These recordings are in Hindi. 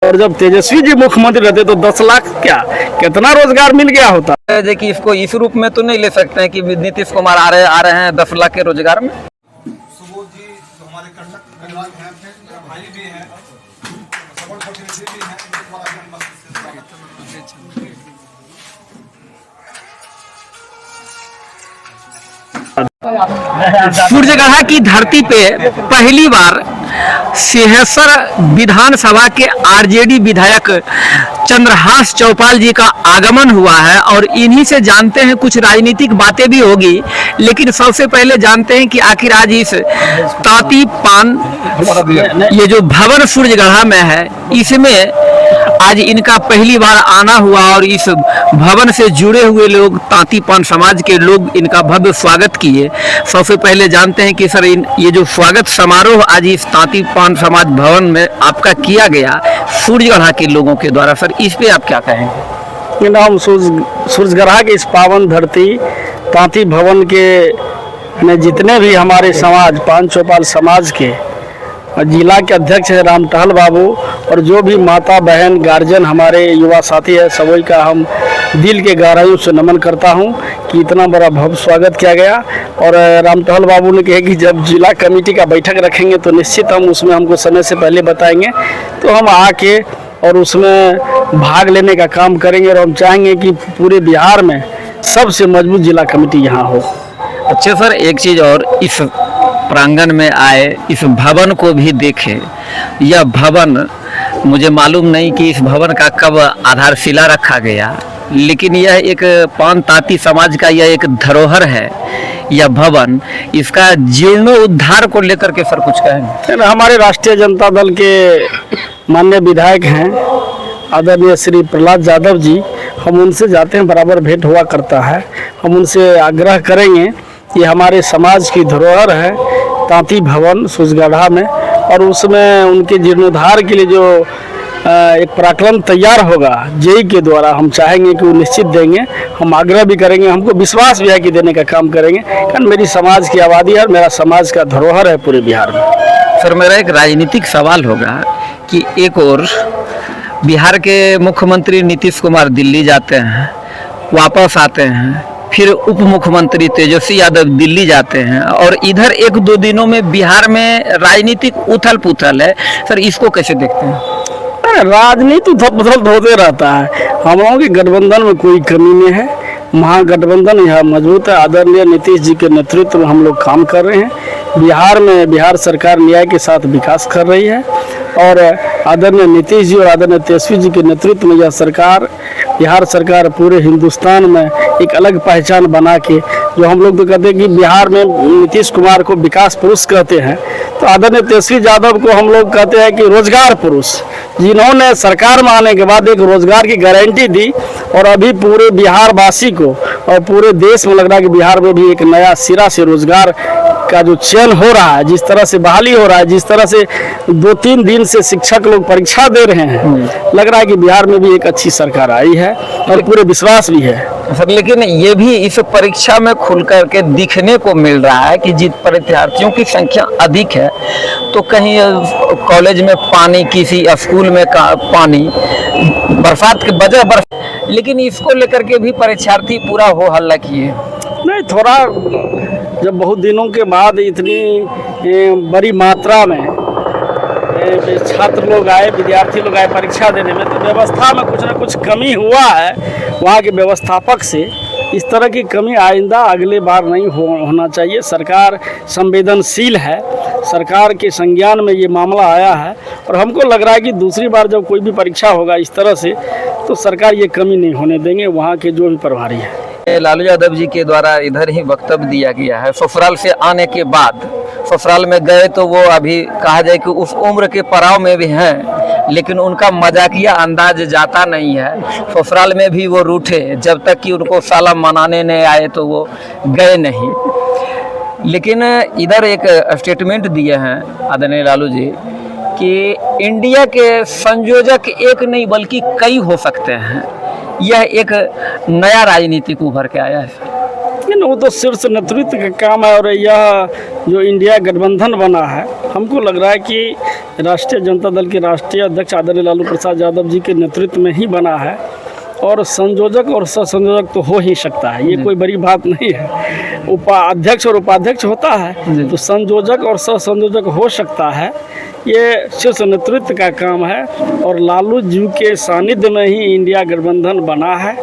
और जब तेजस्वी जी मुख्यमंत्री रहते तो 10 लाख क्या कितना रोजगार मिल गया होता। देखिए इसको इस रूप में तो नहीं ले सकते हैं कि नीतीश कुमार आ रहे हैं 10 लाख के रोजगार में। सुबोध जी जो हमारे कर्नाटक हैं, मेरा भाई भी है, सपोर्ट प्रतिनिधि भी हैं, सूर्यगढ़ा की धरती पे पहली बार सिंहेश्वर विधानसभा के आरजेडी विधायक चंद्रहास चौपाल जी का आगमन हुआ है और इन्हीं से जानते हैं, कुछ राजनीतिक बातें भी होगी, लेकिन सबसे पहले जानते हैं कि आखिर आज इस ताती पान ये जो भवन सूर्यगढ़ा में है, इसमें आज इनका पहली बार आना हुआ और इस भवन से जुड़े हुए लोग, ताती पान समाज के लोग इनका भव्य स्वागत किए। सबसे पहले जानते हैं कि सर ये जो स्वागत समारोह आज इस ताती पान समाज भवन में आपका किया गया सूर्यगढ़ा के लोगों के द्वारा, सर इस पे आप क्या कहेंगे? हम सूर्यगढ़ा की इस पावन धरती ताती भवन के में जितने भी हमारे समाज पान चौपाल समाज के जिला के अध्यक्ष है राम टहल बाबू और जो भी माता बहन गार्जियन हमारे युवा साथी है, सभी का हम दिल के गहराइयों से नमन करता हूं कि इतना बड़ा भव्य स्वागत किया गया। और राम टहल बाबू ने कहा कि जब जिला कमेटी का बैठक रखेंगे तो निश्चित हम उसमें हमको समय से पहले बताएंगे, तो हम आके और उसमें भाग लेने का काम करेंगे। और हम चाहेंगे कि पूरे बिहार में सबसे मजबूत जिला कमेटी यहाँ हो। अच्छा सर, एक चीज़ और, इस प्रांगण में आए, इस भवन को भी देखे। यह भवन मुझे मालूम नहीं कि इस भवन का कब आधारशिला रखा गया, लेकिन यह एक पान ताती समाज का यह एक धरोहर है। यह भवन, इसका जीर्णोद्धार को लेकर के सर कुछ कहेंगे? हमारे राष्ट्रीय जनता दल के माननीय विधायक हैं आदरणीय श्री प्रहलाद यादव जी, हम उनसे जाते हैं, बराबर भेंट हुआ करता है। हम उनसे आग्रह करेंगे, ये हमारे समाज की धरोहर है ताती भवन सूर्यगढ़ा में, और उसमें उनके जीर्णोद्धार के लिए जो एक पराक्रम तैयार होगा जेई के द्वारा, हम चाहेंगे कि वो निश्चित देंगे। हम आग्रह भी करेंगे, हमको विश्वास भी है कि देने का काम करेंगे, कारण मेरी समाज की आबादी है और मेरा समाज का धरोहर है पूरे बिहार में। सर मेरा एक राजनीतिक सवाल होगा कि एक और बिहार के मुख्यमंत्री नीतीश कुमार दिल्ली जाते हैं, वापस आते हैं, फिर उप मुख्यमंत्री तेजस्वी यादव दिल्ली जाते हैं, और इधर 1-2 दिनों में बिहार में राजनीतिक उथल पुथल है। सर इसको कैसे देखते हैं? राजनीति उथल पुथल होते रहता है, हम लोगों के गठबंधन में कोई कमी नहीं है, महागठबंधन यहाँ मजबूत है। आदरणीय नीतीश जी के नेतृत्व में हम लोग काम कर रहे हैं। बिहार में बिहार सरकार न्याय के साथ विकास कर रही है और आदरणीय नीतीश जी और आदरणीय तेजस्वी जी के नेतृत्व में यह सरकार, बिहार सरकार पूरे हिंदुस्तान में एक अलग पहचान बना के, जो हम लोग तो कहते हैं कि बिहार में नीतीश कुमार को विकास पुरुष कहते हैं, तो आदरणीय तेजस्वी यादव को हम लोग कहते हैं कि रोजगार पुरुष, जिन्होंने सरकार में आने के बाद एक रोजगार की गारंटी दी और अभी पूरे बिहार वासी को और पूरे देश में लग रहा है कि बिहार में भी एक नया सिरा से रोजगार का जो चयन हो रहा है, जिस तरह से बहाली हो रहा है, जिस तरह से 2-3 दिन से शिक्षक लोग परीक्षा दे रहे हैं, लग रहा है कि बिहार में भी एक अच्छी सरकार आई है और पूरे विश्वास भी है सर। लेकिन ये भी इस परीक्षा में खुल करके दिखने को मिल रहा है कि जिन परीक्षार्थियों की संख्या अधिक है, तो कहीं कॉलेज में पानी, किसी स्कूल में पानी, बरसात के वजह लेकिन इसको लेकर के भी परीक्षार्थी पूरा हो हल्ला किए। नहीं, थोड़ा जब बहुत दिनों के बाद इतनी बड़ी मात्रा में छात्र लोग आए, विद्यार्थी लोग आए परीक्षा देने में, तो व्यवस्था में कुछ ना कुछ कमी हुआ है वहाँ के व्यवस्थापक से। इस तरह की कमी आइंदा अगले बार नहीं होना चाहिए। सरकार संवेदनशील है, सरकार के संज्ञान में ये मामला आया है और हमको लग रहा है कि दूसरी बार जब कोई भी परीक्षा होगा इस तरह से, तो सरकार ये कमी नहीं होने देंगे वहाँ के जो भी प्रभारी है। लालू यादव जी के द्वारा इधर ही वक्तव्य दिया गया है। ससुराल से आने के बाद, ससुराल में गए तो वो अभी कहा जाए कि उस उम्र के पड़ाव में भी हैं, लेकिन उनका मजाकिया अंदाज जाता नहीं है। ससुराल में भी वो रूठे, जब तक कि उनको साला मनाने नहीं आए तो वो गए नहीं। लेकिन इधर एक स्टेटमेंट दिए हैं आदरणीय लालू जी कि इंडिया के संयोजक एक नहीं बल्कि कई हो सकते हैं। यह एक नया राजनीतिक उभर के आया है। नहीं, वो तो शीर्ष नेतृत्व का काम है। और यह जो इंडिया गठबंधन बना है, हमको लग रहा है कि राष्ट्रीय जनता दल के राष्ट्रीय अध्यक्ष आदरणीय लालू प्रसाद यादव जी के नेतृत्व में ही बना है। और संयोजक और सह संयोजक तो हो ही सकता है, ये कोई बड़ी बात नहीं है। अध्यक्ष और उपाध्यक्ष होता है, तो संयोजक और सह संयोजक हो सकता है। ये शीर्ष नेतृत्व का काम है और लालू जी के सानिध्य में ही इंडिया गठबंधन बना है।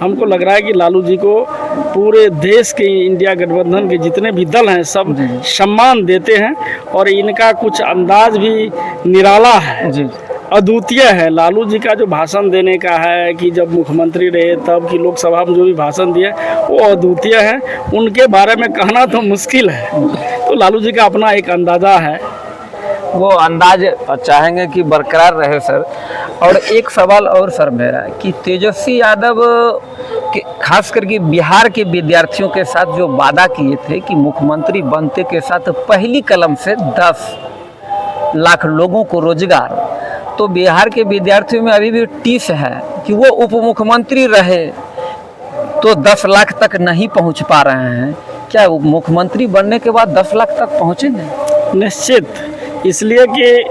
हमको लग रहा है कि लालू जी को पूरे देश के इंडिया गठबंधन के जितने भी दल हैं सब सम्मान देते हैं और इनका कुछ अंदाज भी निराला है, अद्वितीय है। लालू जी का जो भाषण देने का है कि जब मुख्यमंत्री रहे तब की लोकसभा में जो भी भाषण दिए वो अद्वितीय है, उनके बारे में कहना तो मुश्किल है। तो लालू जी का अपना एक अंदाज़ा है, वो अंदाज चाहेंगे कि बरकरार रहे सर। और एक सवाल और सर मेरा कि तेजस्वी यादव के खास करके बिहार के विद्यार्थियों के साथ जो वादा किए थे कि मुख्यमंत्री बनते के साथ पहली कलम से 10 लाख लोगों को रोजगार, तो बिहार के विद्यार्थियों में अभी भी टीस है कि वो उप मुख्यमंत्री रहे तो 10 लाख तक नहीं पहुंच पा रहे हैं। क्या वो मुख्यमंत्री बनने के बाद 10 लाख तक पहुंचेंगे? निश्चित, इसलिए कि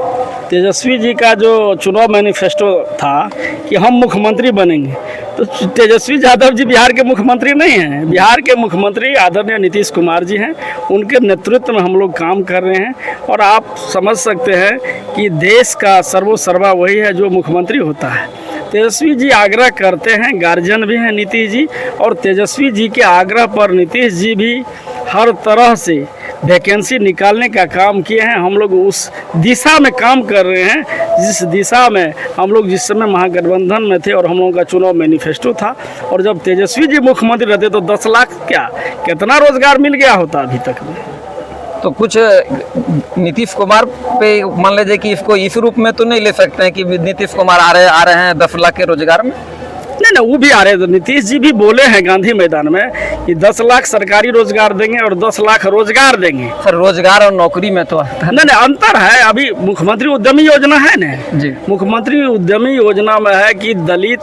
तेजस्वी जी का जो चुनाव मैनिफेस्टो था कि हम मुख्यमंत्री बनेंगे, तो तेजस्वी यादव जी बिहार के मुख्यमंत्री नहीं हैं। बिहार के मुख्यमंत्री आदरणीय नीतीश कुमार जी हैं, उनके नेतृत्व में हम लोग काम कर रहे हैं। और आप समझ सकते हैं कि देश का सर्वोसर्वा वही है जो मुख्यमंत्री होता है। तेजस्वी जी आग्रह करते हैं, गार्जियन भी हैं नीतीश जी, और तेजस्वी जी के आग्रह पर नीतीश जी भी हर तरह से वैकेंसी निकालने का काम किए हैं। हम लोग उस दिशा में काम कर रहे हैं जिस दिशा में हम लोग जिस समय महागठबंधन में थे और हम लोगों का चुनाव मैनिफेस्टो था। और जब तेजस्वी जी मुख्यमंत्री रहते तो 10 लाख क्या कितना रोजगार मिल गया होता अभी तक में। तो कुछ नीतीश कुमार पे मान लीजिए कि इसको इस रूप में तो नहीं ले सकते हैं कि नीतीश कुमार आ रहे हैं 10 लाख के रोजगार में? नहीं, वो भी आ रहे थे। नीतीश जी भी बोले हैं गांधी मैदान में कि 10 लाख सरकारी रोजगार देंगे और 10 लाख रोजगार देंगे। सर रोजगार और नौकरी में तो नहीं, अंतर है। अभी मुख्यमंत्री उद्यमी योजना है ना जी, मुख्यमंत्री उद्यमी योजना में है कि दलित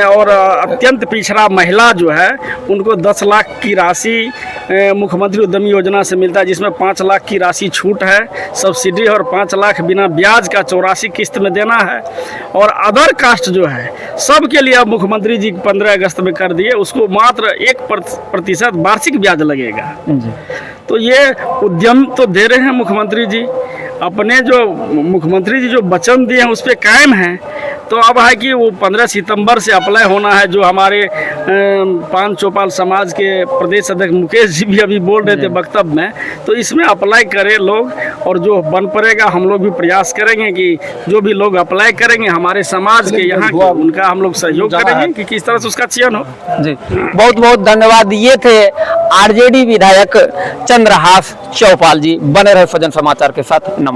और अत्यंत पिछड़ा महिला जो है उनको 10 लाख की राशि मुख्यमंत्री उद्यमी योजना से मिलता है, जिसमें 5 लाख की राशि छूट है, सब्सिडी, और 5 लाख बिना ब्याज का 84 किस्त में देना है। और अदर कास्ट जो है सबके लिए अब मुख्यमंत्री जी 15 अगस्त में कर दिए, उसको मात्र 1% वार्षिक ब्याज लगेगा। तो ये उद्यम तो दे रहे हैं मुख्यमंत्री जी, अपने जो मुख्यमंत्री जी जो वचन दिए हैं उस पर कायम हैं। तो अब है कि वो 15 सितंबर से अप्लाई होना है, जो हमारे पान चौपाल समाज के प्रदेश अध्यक्ष मुकेश जी भी अभी बोल रहे थे वक्तव्य में। तो इसमें अप्लाई करें लोग, और जो बन पड़ेगा हम लोग भी प्रयास करेंगे कि जो भी लोग अप्लाई करेंगे हमारे समाज के यहाँ के, उनका हम लोग सहयोग करेंगे कि किस तरह से उसका चयन हो। जी, बहुत बहुत धन्यवाद। ये थे आरजेडी विधायक चंद्रहास चौपाल जी। बने रहे सजन समाचार के साथ। नमस्कार।